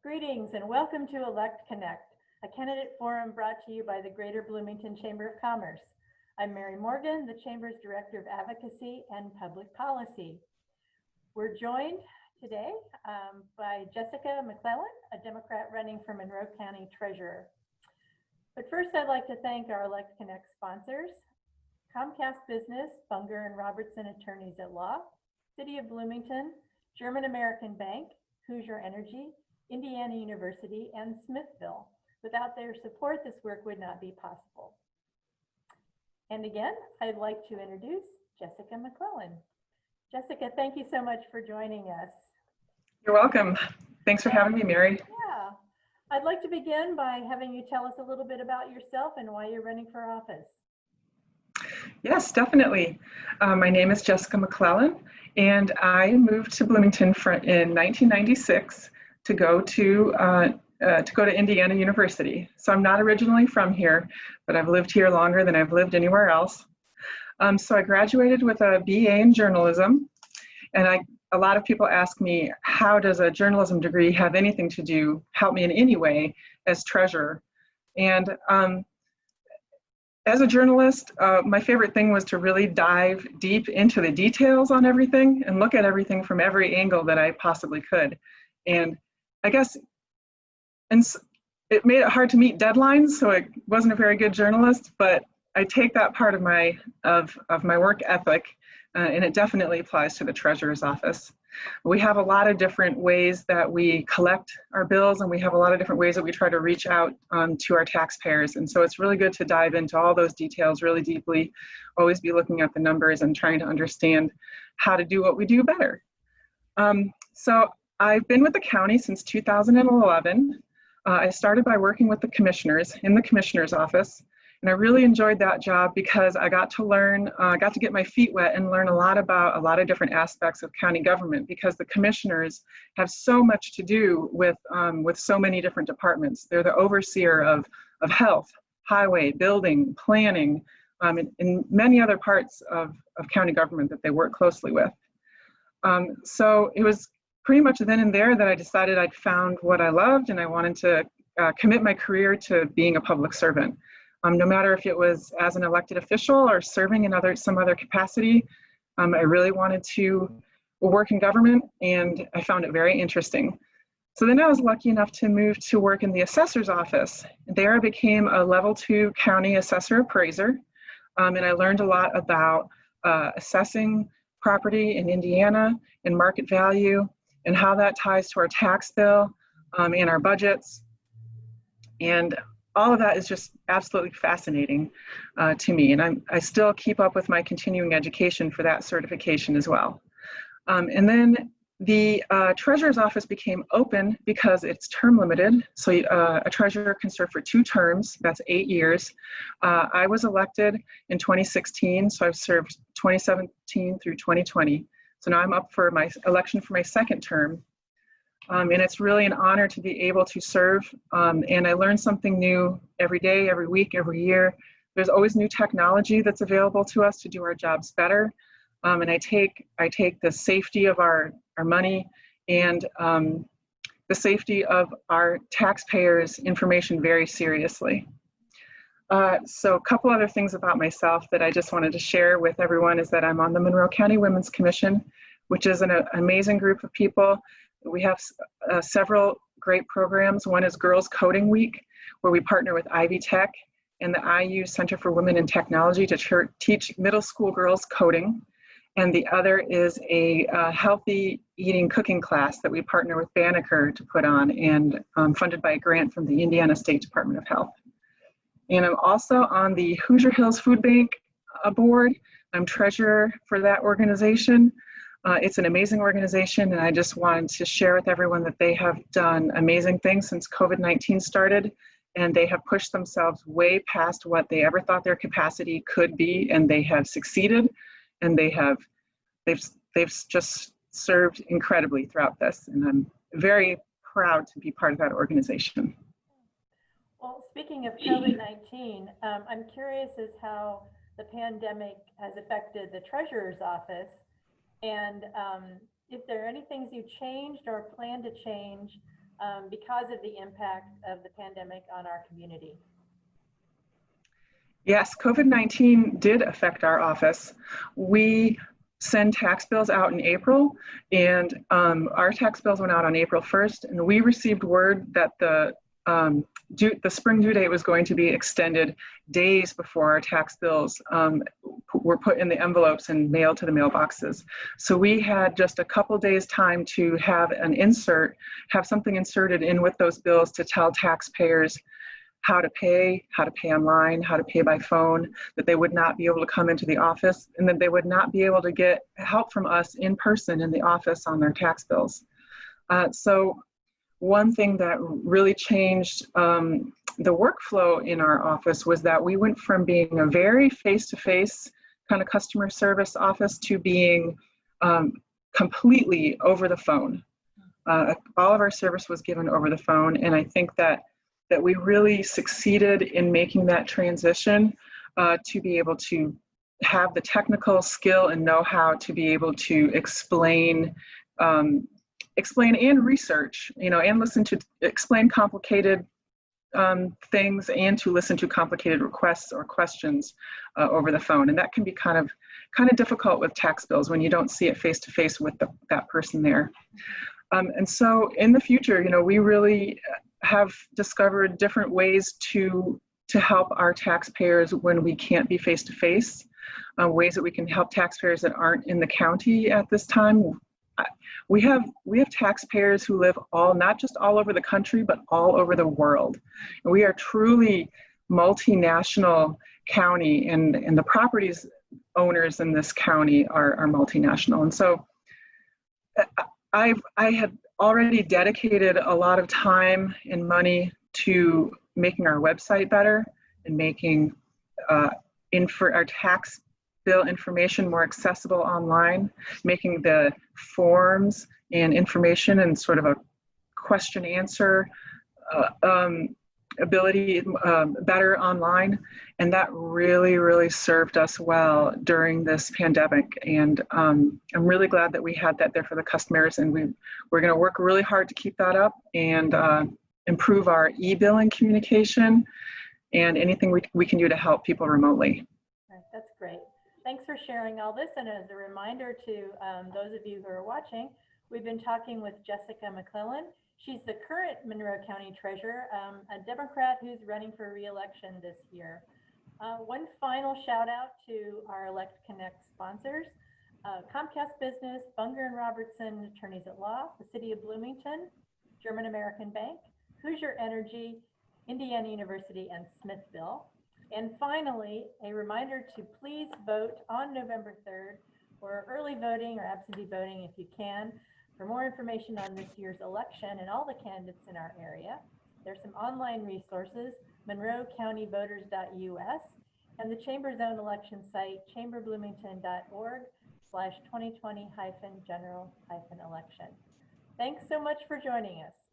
Greetings and welcome to Elect Connect, a candidate forum brought to you by the Greater Bloomington Chamber of Commerce. I'm Mary Morgan, the Chamber's Director of Advocacy and Public Policy. We're joined today by Jessica McClellan, a Democrat running for Monroe County Treasurer. But first, I'd like to thank our Elect Connect sponsors, Comcast Business, Bunger and Robertson Attorneys at Law, City of Bloomington, German American Bank, Hoosier Energy, Indiana University, and Smithville. Without their support, this work would not be possible. And again, I'd like to introduce Jessica McClellan. Jessica, thank you so much for joining us. You're welcome. Thanks for having me, Mary. Yeah, I'd like to begin by having you tell us a little bit about yourself and why you're running for office. Yes, definitely. My name is Jessica McClellan, and I moved to Bloomington in 1996 to go to Indiana University. So I'm not originally from here, but I've lived here longer than I've lived anywhere else. So I graduated with a BA in journalism, and a lot of people ask me, how does a journalism degree have anything to help me in any way as treasurer? And as a journalist, my favorite thing was to really dive deep into the details on everything and look at everything from every angle that I possibly could. And I guess it made it hard to meet deadlines, so I wasn't a very good journalist, but I take that part of my work ethic, and it definitely applies to the treasurer's office. We have a lot of different ways that we collect our bills, and we have a lot of different ways that we try to reach out to our taxpayers. And so it's really good to dive into all those details really deeply, always be looking at the numbers and trying to understand how to do what we do better. So I've been with the county since 2011. I started by working with the commissioners in the commissioner's office, and I really enjoyed that job because I got to learn, got to get my feet wet and learn a lot about a lot of different aspects of county government, because the commissioners have so much to do with so many different departments. They're the overseer of health, highway, building, planning, and many other parts of county government that they work closely with. So it was pretty much then and there that I decided I'd found what I loved, and I wanted to commit my career to being a public servant. No matter if it was as an elected official or serving in some other capacity, I really wanted to work in government, and I found it very interesting. So then I was lucky enough to move to work in the assessor's office. There I became a level 2 county assessor appraiser, and I learned a lot about assessing property in Indiana and market value, and how that ties to our tax bill and our budgets. And all of that is just absolutely fascinating to me. And I still keep up with my continuing education for that certification as well. And then the treasurer's office became open because it's term limited. So a treasurer can serve for 2 terms, that's 8 years. I was elected in 2016, so I've served 2017 through 2020. So now I'm up for my election for my 2nd term. And it's really an honor to be able to serve. And I learn something new every day, every week, every year. There's always new technology that's available to us to do our jobs better. And I take the safety of our money and the safety of our taxpayers' information very seriously. So a couple other things about myself that I just wanted to share with everyone is that I'm on the Monroe County Women's Commission, which is an amazing group of people. We have several great programs. One is Girls Coding Week, where we partner with Ivy Tech and the IU Center for Women in Technology to teach middle school girls coding. And the other is a healthy eating cooking class that we partner with Banneker to put on, and funded by a grant from the Indiana State Department of Health. And I'm also on the Hoosier Hills Food Bank board. I'm treasurer for that organization. It's an amazing organization, and I just wanted to share with everyone that they have done amazing things since COVID-19 started, and they have pushed themselves way past what they ever thought their capacity could be, and they have succeeded, and they've just served incredibly throughout this, and I'm very proud to be part of that organization. Well, speaking of COVID-19, I'm curious as how the pandemic has affected the treasurer's office, and if there are any things you changed or plan to change because of the impact of the pandemic on our community? Yes, COVID-19 did affect our office. We send tax bills out in April, and our tax bills went out on April 1st, and we received word that the spring due date was going to be extended days before our tax bills were put in the envelopes and mailed to the mailboxes. So we had just a couple days time to have something inserted in with those bills to tell taxpayers how to pay online, how to pay by phone, that they would not be able to come into the office, and that they would not be able to get help from us in person in the office on their tax bills. So one thing that really changed the workflow in our office was that we went from being a very face-to-face kind of customer service office to being completely over the phone. All of our service was given over the phone, and I think that we really succeeded in making that transition to be able to have the technical skill and know-how to be able to explain and research, and explain complicated things, and to listen to complicated requests or questions over the phone. And that can be kind of difficult with tax bills when you don't see it face to face with that person there. And so in the future, we really have discovered different ways to help our taxpayers when we can't be face to face, ways that we can help taxpayers that aren't in the county at this time. We have taxpayers who live not just all over the country, but all over the world. And we are truly multinational county, and the properties owners in this county are multinational. And so I had already dedicated a lot of time and money to making our website better and making for our tax bill information more accessible online, making the forms and information and sort of a question answer ability better online. And that really, really served us well during this pandemic. And I'm really glad that we had that there for the customers, and we're going to work really hard to keep that up and improve our e-billing communication and anything we can do to help people remotely. That's great. Thanks for sharing all this. And as a reminder to those of you who are watching, we've been talking with Jessica McClellan. She's the current Monroe County Treasurer, a Democrat who's running for re-election this year. One final shout out to our Elect Connect sponsors, Comcast Business, Bunger & Robertson, Attorneys at Law, the City of Bloomington, German American Bank, Hoosier Energy, Indiana University, and Smithville. And finally, a reminder to please vote on November 3rd for early voting or absentee voting if you can. For more information on this year's election and all the candidates in our area, there's some online resources, monroecountyvoters.us, and the Chamber's own election site, chamberbloomington.org/2020-general-election. Thanks so much for joining us.